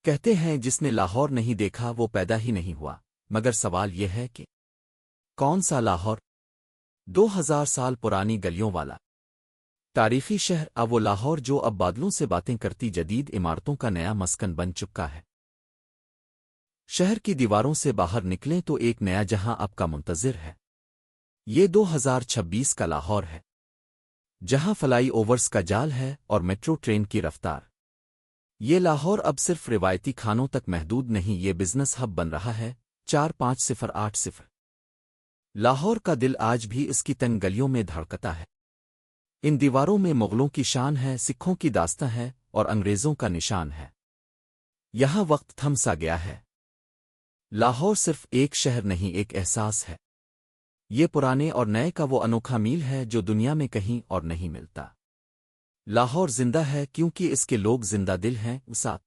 کہتے ہیں جس نے لاہور نہیں دیکھا وہ پیدا ہی نہیں ہوا، مگر سوال یہ ہے کہ کون سا لاہور؟ 2000 سال پرانی گلیوں والا تاریخی شہر اب وہ لاہور جو اب بادلوں سے باتیں کرتی جدید عمارتوں کا نیا مسکن بن چکا ہے۔ شہر کی دیواروں سے باہر نکلیں تو ایک نیا جہاں اب کا منتظر ہے۔ یہ 2026 کا لاہور ہے، جہاں فلائی اوورز کا جال ہے اور میٹرو ٹرین کی رفتار۔ یہ لاہور اب صرف روایتی کھانوں تک محدود نہیں، یہ بزنس ہب بن رہا ہے۔ 45080 لاہور کا دل آج بھی اس کی تنگ گلیوں میں دھڑکتا ہے۔ ان دیواروں میں مغلوں کی شان ہے، سکھوں کی داستاں ہے اور انگریزوں کا نشان ہے۔ یہاں وقت تھم سا گیا ہے۔ لاہور صرف ایک شہر نہیں، ایک احساس ہے۔ یہ پرانے اور نئے کا وہ انوکھا میل ہے جو دنیا میں کہیں اور نہیں ملتا۔ لاہور زندہ ہے کیونکہ اس کے لوگ زندہ دل ہیں، ساتھ